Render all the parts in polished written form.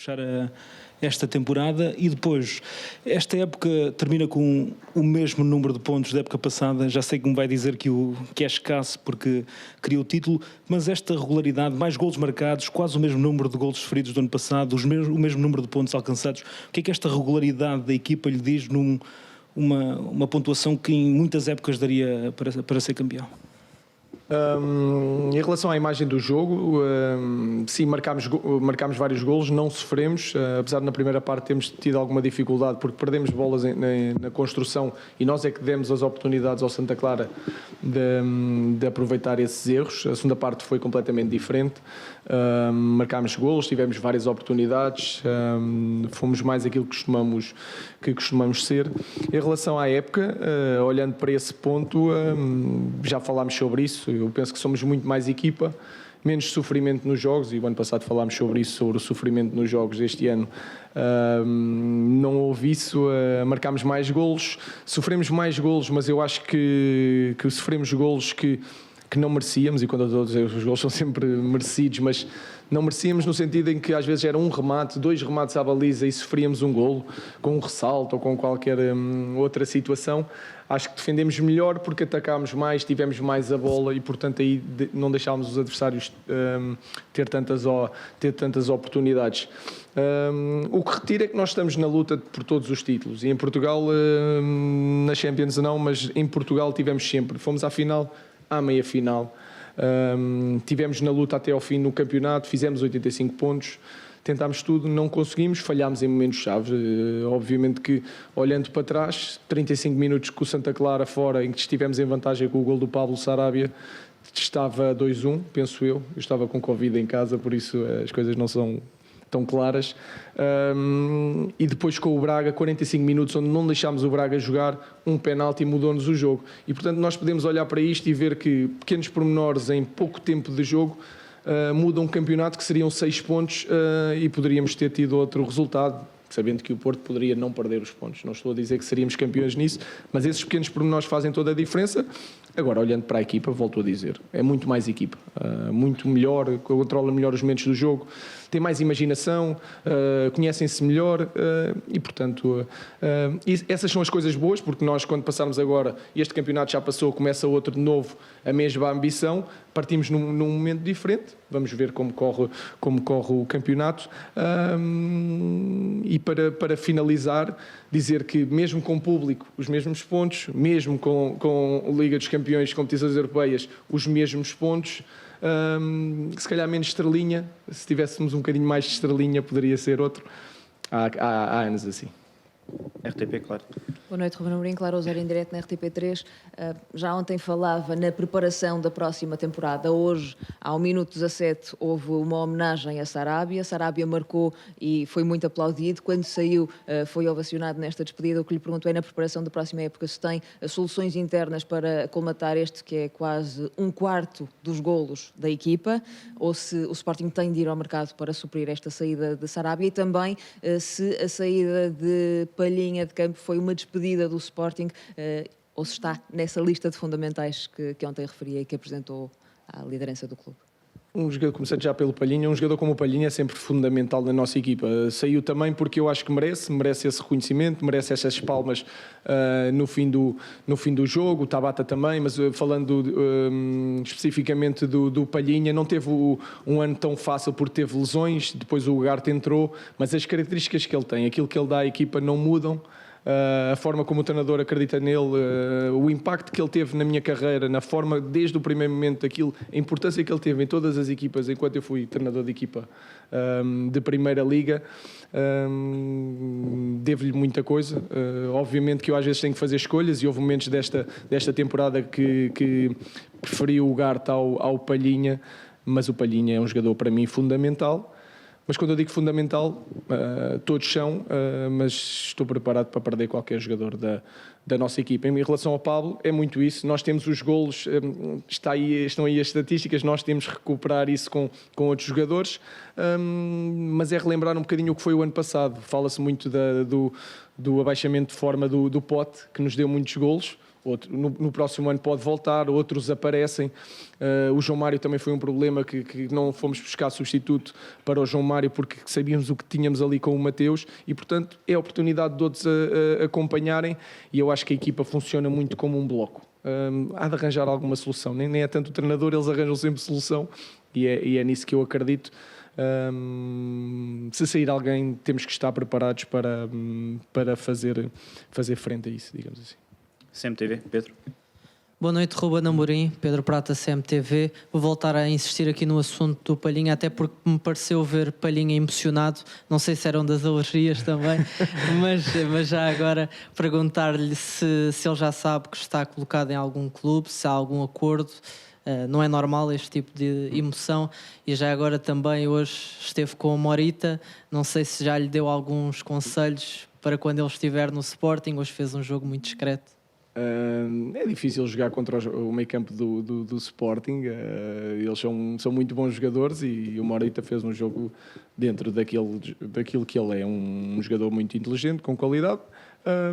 fechar esta temporada e depois, esta época termina com o mesmo número de pontos da época passada. Já sei que me vai dizer que é escasso porque queria o título, mas esta regularidade, mais golos marcados, quase o mesmo número de golos sofridos do ano passado, o mesmo número de pontos alcançados. O que é que esta regularidade da equipa lhe diz uma pontuação que em muitas épocas daria para ser campeão? Em relação à imagem do jogo, sim, marcámos vários golos, não sofremos, apesar de na primeira parte termos tido alguma dificuldade porque perdemos bolas na construção e nós é que demos as oportunidades ao Santa Clara de aproveitar esses erros. A segunda parte foi completamente diferente, marcámos golos, tivemos várias oportunidades, fomos mais aquilo que costumamos ser. Em relação à época, olhando para esse ponto, já falámos sobre isso. Eu penso que somos muito mais equipa, menos sofrimento nos jogos, e o ano passado falámos sobre isso, sobre o sofrimento nos jogos. Este ano não houve isso, marcámos mais golos, sofremos mais golos, mas eu acho que sofremos golos que não merecíamos, e quando eu estou a dizer os golos são sempre merecidos, mas não merecíamos no sentido em que às vezes era um remate, 2 remates à baliza e sofríamos um golo, com um ressalto ou com qualquer outra situação. Acho que defendemos melhor porque atacámos mais, tivemos mais a bola e, portanto, aí não deixámos os adversários ter tantas oportunidades. O que retiro é que nós estamos na luta por todos os títulos. E em Portugal, na Champions não, mas em Portugal tivemos sempre. Fomos à final, à meia-final. Tivemos na luta até ao fim no campeonato, fizemos 85 pontos. Tentámos tudo, não conseguimos, falhámos em momentos-chave. Obviamente que, olhando para trás, 35 minutos com o Santa Clara fora, em que estivemos em vantagem com o gol do Pablo Sarabia, estava 2-1, penso eu. Eu estava com Covid em casa, por isso as coisas não são tão claras. E depois com o Braga, 45 minutos, onde não deixámos o Braga jogar, um penalti mudou-nos o jogo. E, portanto, nós podemos olhar para isto e ver que pequenos pormenores em pouco tempo de jogo muda um campeonato que seriam 6 pontos e poderíamos ter tido outro resultado, sabendo que o Porto poderia não perder os pontos. Não estou a dizer que seríamos campeões nisso, mas esses pequenos pormenores fazem toda a diferença. Agora, olhando para a equipa, volto a dizer, é muito mais equipa, muito melhor, controla melhor os momentos do jogo, tem mais imaginação, conhecem-se melhor e, portanto, essas são as coisas boas, porque nós, quando passarmos agora, este campeonato já passou, começa outro de novo, a mesma ambição, partimos num momento diferente, vamos ver como corre o campeonato. E para finalizar, dizer que mesmo com o público, os mesmos pontos, mesmo com a Liga dos Campeões, competições europeias, os mesmos pontos, se calhar menos estrelinha, se tivéssemos um bocadinho mais de estrelinha poderia ser outro. Há anos assim. RTP, claro. Boa noite, Ruben Amorim, claro, ao Zero em Direto na RTP3. Já ontem falava na preparação da próxima temporada. Hoje, ao minuto 17, houve uma homenagem a Sarabia. Sarabia marcou e foi muito aplaudido. Quando saiu, foi ovacionado nesta despedida. O que lhe pergunto é, na preparação da próxima época, se tem soluções internas para colmatar este, que é quase 1/4 dos golos da equipa, ou se o Sporting tem de ir ao mercado para suprir esta saída de Sarabia, e também se a saída de Palhinha de campo foi uma despedida do Sporting, ou se está nessa lista de fundamentais que ontem referi e que apresentou à liderança do clube. Um jogador, começando já pelo Palhinha, um jogador como o Palhinha é sempre fundamental na nossa equipa. Saiu também porque eu acho que merece esse reconhecimento, merece essas palmas no fim do jogo, o Tabata também, mas falando especificamente do Palhinha, não teve um ano tão fácil porque teve lesões, depois o Ugarte entrou, mas as características que ele tem, aquilo que ele dá à equipa não mudam. A forma como o treinador acredita nele, o impacto que ele teve na minha carreira, na forma, desde o primeiro momento, a importância que ele teve em todas as equipas, enquanto eu fui treinador de equipa de Primeira Liga, devo-lhe muita coisa. Obviamente que eu às vezes tenho que fazer escolhas e houve momentos desta temporada que preferi o Ugarte ao Palhinha, mas o Palhinha é um jogador para mim fundamental. Mas quando eu digo fundamental, todos são, mas estou preparado para perder qualquer jogador da nossa equipa. Em relação ao Pablo, é muito isso. Nós temos os golos, estão aí as estatísticas, nós temos que recuperar isso com outros jogadores, mas é relembrar um bocadinho o que foi o ano passado. Fala-se muito do abaixamento de forma do Pote, que nos deu muitos golos. no próximo ano pode voltar, outros aparecem. O João Mário também foi um problema que não fomos buscar substituto para o João Mário porque sabíamos o que tínhamos ali com o Mateus e, portanto, é a oportunidade de outros a acompanharem e eu acho que a equipa funciona muito como um bloco. Há de arranjar alguma solução, nem é tanto o treinador, eles arranjam sempre solução e é nisso que eu acredito. Se sair alguém, temos que estar preparados para fazer frente a isso, digamos assim. CMTV, Pedro. Boa noite, Ruben Amorim, Pedro Prata, CMTV. Vou voltar a insistir aqui no assunto do Palhinha, até porque me pareceu ver Palhinha emocionado. Não sei se eram das alergias também, mas já agora perguntar-lhe se ele já sabe que está colocado em algum clube, se há algum acordo. Não é normal este tipo de emoção. E já agora também hoje esteve com o Morita. Não sei se já lhe deu alguns conselhos para quando ele estiver no Sporting. Hoje fez um jogo muito discreto. É difícil jogar contra o meio campo do Sporting, eles são muito bons jogadores e o Morita fez um jogo dentro daquilo que ele é, um jogador muito inteligente, com qualidade.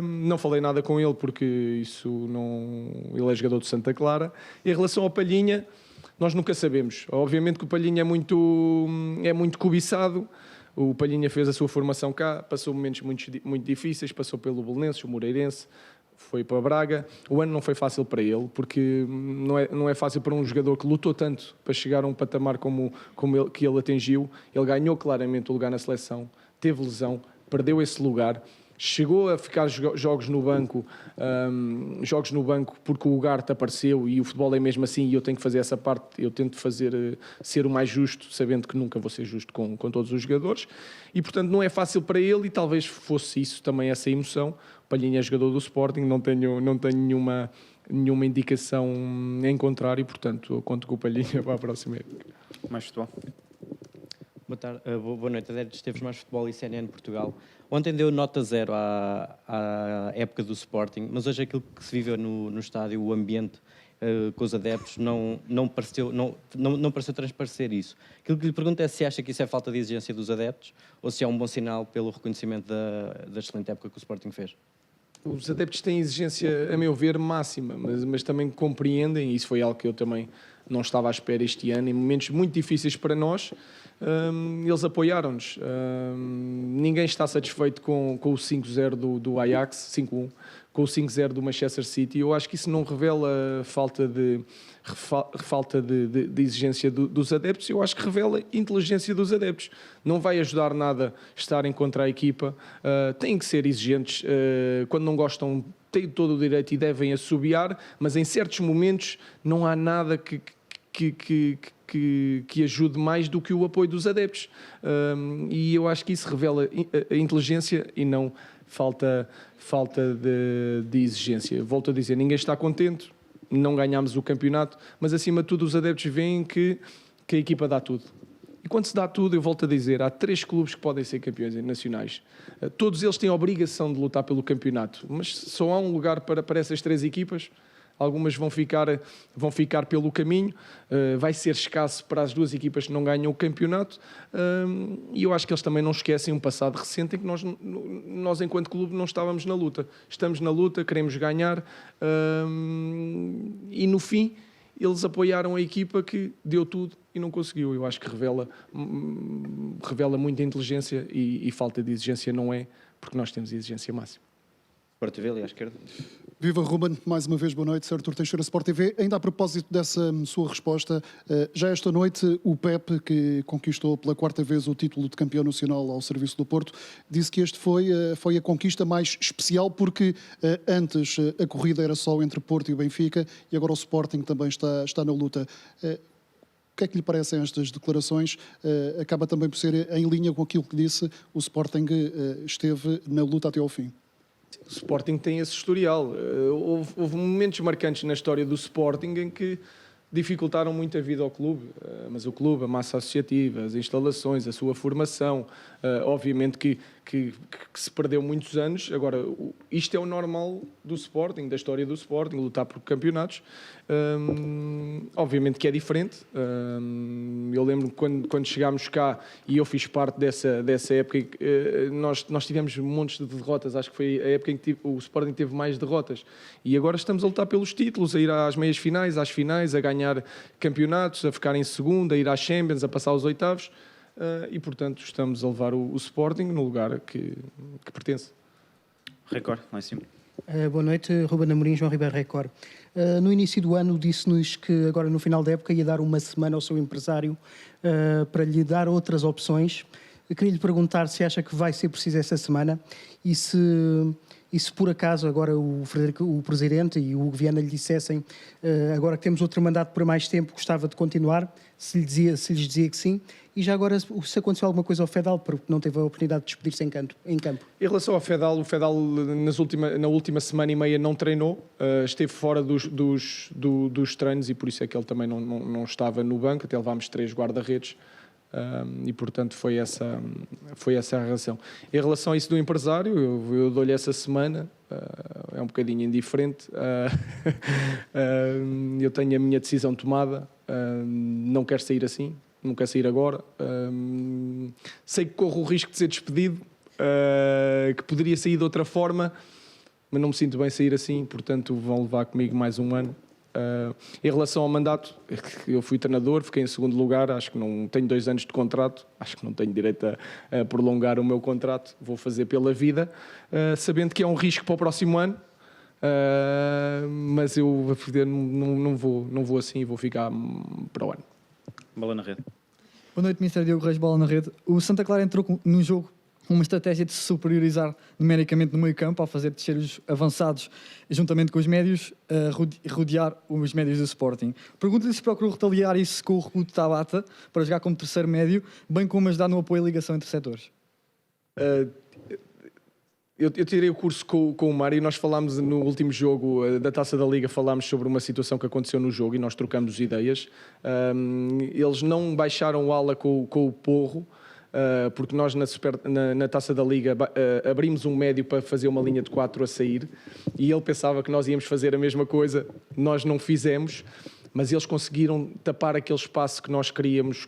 Não falei nada com ele porque ele é jogador de Santa Clara. Em relação ao Palhinha, nós nunca sabemos. Obviamente que o Palhinha é muito cobiçado. O Palhinha fez a sua formação cá, passou momentos muito difíceis, passou pelo Belenenses, o Moreirense, foi para Braga. O ano não foi fácil para ele, porque não é fácil para um jogador que lutou tanto para chegar a um patamar como ele atingiu. Ele ganhou claramente o lugar na seleção, teve lesão, perdeu esse lugar, chegou a ficar jogos no banco porque o Ugarte apareceu e o futebol é mesmo assim e eu tenho que fazer essa parte, eu tento ser o mais justo, sabendo que nunca vou ser justo com todos os jogadores e portanto não é fácil para ele e talvez fosse isso também essa emoção. Palhinha é jogador do Sporting, não tenho nenhuma indicação em contrário, portanto eu conto com o Palhinha para a próxima época. Mais futebol. Boa noite, Adérito Esteves, mais futebol e CNN Portugal. Ontem deu nota 0 à época do Sporting, mas hoje aquilo que se viveu no estádio, o ambiente com os adeptos, não pareceu transparecer isso. Aquilo que lhe pergunto é se acha que isso é falta de exigência dos adeptos ou se é um bom sinal pelo reconhecimento da excelente época que o Sporting fez. Os adeptos têm exigência, a meu ver, máxima, mas também compreendem, e isso foi algo que eu também não estava à espera este ano, em momentos muito difíceis para nós, eles apoiaram-nos. Ninguém está satisfeito com o 5-0 do Ajax, 5-1, com o 5-0 do Manchester City. Eu acho que isso não revela falta de exigência dos adeptos, eu acho que revela inteligência dos adeptos. Não vai ajudar nada estarem contra a equipa, têm que ser exigentes, quando não gostam têm todo o direito e devem assobiar, mas em certos momentos não há nada que ajude mais do que o apoio dos adeptos. E eu acho que isso revela a inteligência e não falta de exigência. Volto a dizer, ninguém está contente, não ganhámos o campeonato, mas acima de tudo os adeptos veem que a equipa dá tudo. E quando se dá tudo, eu volto a dizer, há 3 clubes que podem ser campeões nacionais. Todos eles têm a obrigação de lutar pelo campeonato, mas só há um lugar para essas 3 equipas. Algumas vão ficar pelo caminho, vai ser escasso para as 2 equipas que não ganham o campeonato, e eu acho que eles também não esquecem um passado recente em que nós enquanto clube não estávamos na luta. Estamos na luta, queremos ganhar, e no fim eles apoiaram a equipa que deu tudo e não conseguiu. Eu acho que revela muita inteligência e falta de exigência não é, porque nós temos exigência máxima. Sport TV ali à esquerda. Viva Ruben, mais uma vez boa noite, Sr. Artur Teixeira, Sport TV. Ainda a propósito dessa sua resposta, já esta noite o Pep, que conquistou pela 4ª vez o título de campeão nacional ao serviço do Porto, disse que este foi a conquista mais especial porque antes a corrida era só entre Porto e Benfica e agora o Sporting também está na luta. O que é que lhe parecem estas declarações? Acaba também por ser em linha com aquilo que disse, o Sporting esteve na luta até ao fim. O Sporting tem esse historial. Houve momentos marcantes na história do Sporting em que dificultaram muito a vida ao clube, mas o clube, a massa associativa, as instalações, a sua formação, obviamente que se perdeu muitos anos. Agora, isto é o normal do Sporting, da história do Sporting, lutar por campeonatos. Obviamente que é diferente. Eu lembro quando chegámos cá, e eu fiz parte dessa época, nós tivemos montes de derrotas. Acho que foi a época em que o Sporting teve mais derrotas. E agora estamos a lutar pelos títulos, a ir às meias finais, às finais, a ganhar campeonatos, a ficar em segundo, a ir às Champions, a passar aos oitavos. E, portanto, estamos a levar o Sporting no lugar que pertence. Record, lá em cima. Boa noite, Ruben Amorim, João Ribeiro Record. No início do ano disse-nos que agora no final da época ia dar uma semana ao seu empresário para lhe dar outras opções. Eu queria lhe perguntar se acha que vai ser preciso essa semana e se por acaso agora o Presidente e o Hugo Viana lhe dissessem agora que temos outro mandato por mais tempo, gostava de continuar, se lhes dizia que sim. E já agora, se aconteceu alguma coisa ao Fedal, porque não teve a oportunidade de despedir-se em campo? Em relação ao Fedal, o Fedal na última semana e meia não treinou, esteve fora dos treinos e por isso é que ele também não estava no banco, até levámos 3 guarda-redes e portanto foi essa a razão. Em relação a isso do empresário, eu dou-lhe essa semana, é um bocadinho indiferente, eu tenho a minha decisão tomada, não quero sair assim. Não quero sair agora. Sei que corro o risco de ser despedido, que poderia sair de outra forma, mas não me sinto bem sair assim, portanto vão levar comigo mais um ano. Em relação ao mandato, eu fui treinador, fiquei em segundo lugar, acho que não tenho 2 anos de contrato, acho que não tenho direito a prolongar o meu contrato, vou fazer pela vida, sabendo que é um risco para o próximo ano. Mas eu não vou assim, vou ficar para o ano. Bola na rede. Boa noite, Mr. Diogo Reis, bola na rede. O Santa Clara entrou no jogo com uma estratégia de se superiorizar numericamente no meio campo, ao fazer descer os avançados juntamente com os médios, rodear os médios do Sporting. Pergunto-lhe se procurou retaliar isso com o recuo de Tabata para jogar como terceiro médio, bem como ajudar no apoio e ligação entre setores. Eu tirei o curso com o Mário e nós falámos no último jogo da Taça da Liga, falámos sobre uma situação que aconteceu no jogo e nós trocamos ideias. Eles não baixaram o ala com o Porro, porque nós na Taça da Liga abrimos um médio para fazer uma linha de 4 a sair e ele pensava que nós íamos fazer a mesma coisa, nós não fizemos. Mas eles conseguiram tapar aquele espaço que nós queríamos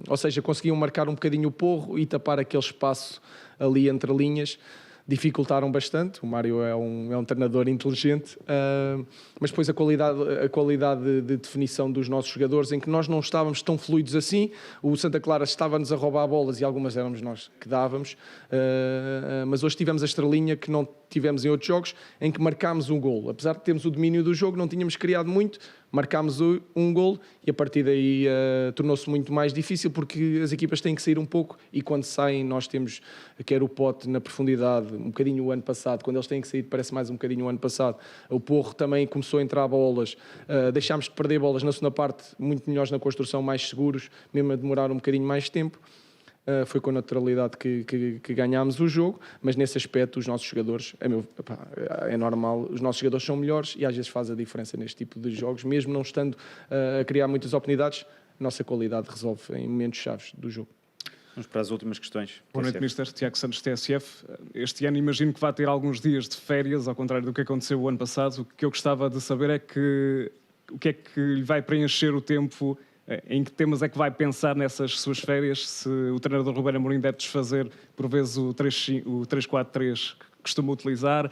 ou seja, conseguiam marcar um bocadinho o Porro e tapar aquele espaço ali entre linhas. Dificultaram bastante, o Mário é um treinador inteligente, mas depois a qualidade de definição dos nossos jogadores, em que nós não estávamos tão fluidos assim, o Santa Clara estava-nos a roubar bolas e algumas éramos nós que dávamos, mas hoje tivemos a estrelinha que não tivemos em outros jogos, em que marcámos um golo. Apesar de termos o domínio do jogo, não tínhamos criado muito, marcámos um golo e a partir daí tornou-se muito mais difícil porque as equipas têm que sair um pouco e quando saem nós temos, quer o Pote na profundidade, um bocadinho o ano passado, quando eles têm que sair parece mais um bocadinho o ano passado, o Porro também começou a entrar bolas, deixámos de perder bolas na segunda parte, muito melhores na construção, mais seguros, mesmo a demorar um bocadinho mais de tempo. Foi com naturalidade que ganhámos o jogo, mas nesse aspecto os nossos jogadores, é normal, os nossos jogadores são melhores e às vezes faz a diferença neste tipo de jogos, mesmo não estando a criar muitas oportunidades, a nossa qualidade resolve em momentos chaves do jogo. Vamos para as últimas questões. Boa noite, Mr. Tiago Santos, TSF. Este ano imagino que vai ter alguns dias de férias, ao contrário do que aconteceu o ano passado. O que eu gostava de saber é o que é que lhe vai preencher o tempo. Em que temas é que vai pensar nessas suas férias? Se o treinador Ruben Amorim deve desfazer, por vezes, o 3-4-3 que costuma utilizar,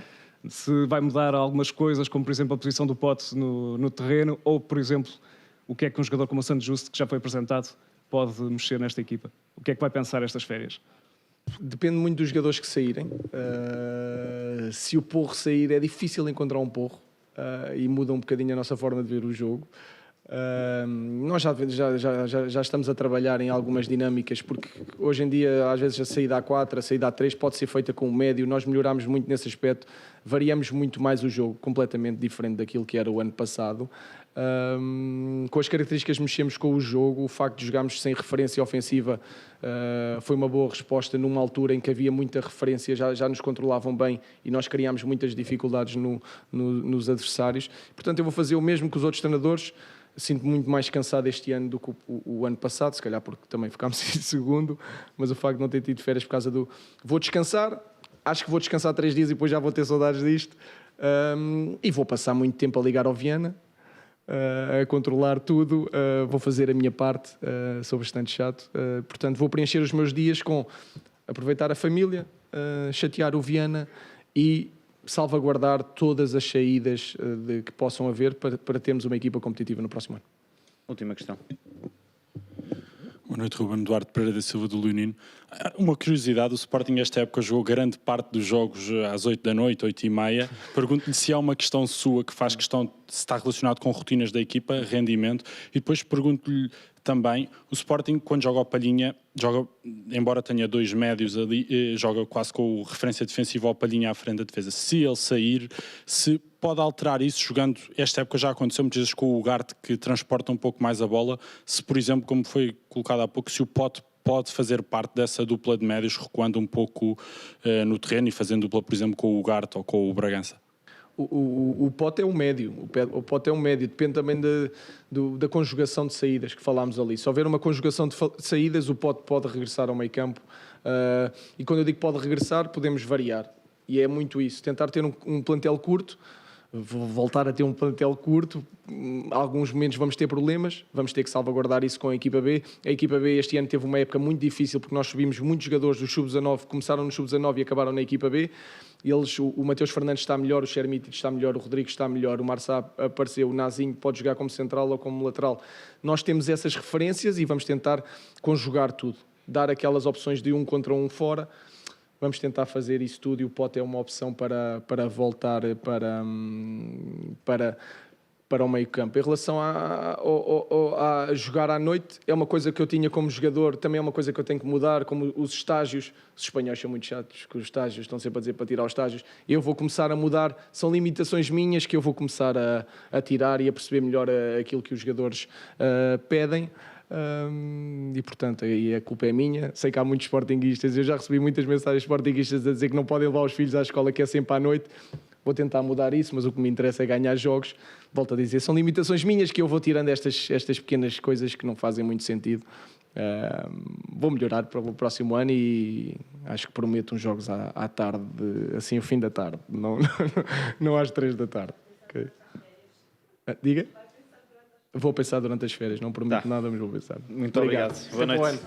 se vai mudar algumas coisas, como, por exemplo, a posição do Pote no terreno, ou, por exemplo, o que é que um jogador como o Santos Justo, que já foi apresentado, pode mexer nesta equipa? O que é que vai pensar estas férias? Depende muito dos jogadores que saírem. Se o Porro sair, é difícil encontrar um Porro e muda um bocadinho a nossa forma de ver o jogo. Nós já estamos a trabalhar em algumas dinâmicas, porque hoje em dia, às vezes, a saída A4, a saída A3 pode ser feita com o médio. Nós melhorámos muito nesse aspecto, variamos muito mais o jogo, completamente diferente daquilo que era o ano passado. Com as características, mexemos com o jogo. O facto de jogarmos sem referência ofensiva foi uma boa resposta numa altura em que havia muita referência, já nos controlavam bem e nós criámos muitas dificuldades nos adversários. Portanto, eu vou fazer o mesmo que os outros treinadores. Sinto muito mais cansado este ano do que o ano passado, se calhar porque também ficámos em segundo, mas o facto de não ter tido férias por causa do... Vou descansar, acho que vou descansar 3 dias e depois já vou ter saudades disto, e vou passar muito tempo a ligar ao Viana, a controlar tudo, vou fazer a minha parte, sou bastante chato, portanto vou preencher os meus dias com aproveitar a família, chatear o Viana e salvaguardar todas as saídas que possam haver para termos uma equipa competitiva no próximo ano. Última questão. Boa noite, Ruben. Eduardo Pereira da Silva do Leonino. Uma curiosidade, o Sporting esta época jogou grande parte dos jogos às 8 da noite, 8h30. Pergunto-lhe se há uma questão sua que faz questão, se está relacionado com rotinas da equipa, rendimento, e depois pergunto-lhe também, o Sporting quando joga ao Palhinha, joga, embora tenha 2 médios ali, joga quase com referência defensiva ao Palhinha à frente da defesa. Se ele sair, se pode alterar isso jogando, esta época já aconteceu muitas vezes com o Ugarte, que transporta um pouco mais a bola, se por exemplo, como foi colocado há pouco, se o Pote pode fazer parte dessa dupla de médios, recuando um pouco no terreno e fazendo dupla, por exemplo, com o Ugarte ou com o Bragança. O Pote é um médio, o Pote é um médio, depende também da conjugação de saídas que falámos ali. Se houver uma conjugação de saídas, o Pote pode regressar ao meio campo, e quando eu digo pode regressar, podemos variar, e é muito isso, tentar ter um plantel curto, voltar a ter um plantel curto, alguns momentos vamos ter problemas, vamos ter que salvaguardar isso com a equipa B. A equipa B este ano teve uma época muito difícil porque nós subimos muitos jogadores do Sub-19, começaram no Sub-19 e acabaram na equipa B. O Mateus Fernandes está melhor, o Xermiti está melhor, o Rodrigo está melhor, o Marçá apareceu, o Nazinho pode jogar como central ou como lateral. Nós temos essas referências e vamos tentar conjugar tudo, dar aquelas opções de 1 contra 1 fora. Vamos tentar fazer isso tudo e o Pote é uma opção para voltar para o meio campo. Em relação a jogar à noite, é uma coisa que eu tinha como jogador, também é uma coisa que eu tenho que mudar, como os estágios. Os espanhóis são muito chatos, que os estágios estão sempre a dizer para tirar os estágios. Eu vou começar a mudar, são limitações minhas que eu vou começar a tirar e a perceber melhor aquilo que os jogadores pedem. E portanto aí a culpa é minha. Sei que há muitos sportinguistas, eu já recebi muitas mensagens sportinguistas a dizer que não podem levar os filhos à escola, que é sempre à noite. Vou tentar mudar isso, mas o que me interessa é ganhar jogos. Volto a dizer, são limitações minhas que eu vou tirando estas pequenas coisas que não fazem muito sentido. Vou melhorar para o próximo ano e acho que prometo uns jogos à tarde, assim, o fim da tarde, não às 3 da tarde. Okay. Diga? Vou pensar durante as férias, não prometo nada, mas vou pensar. Muito obrigado. Boa noite.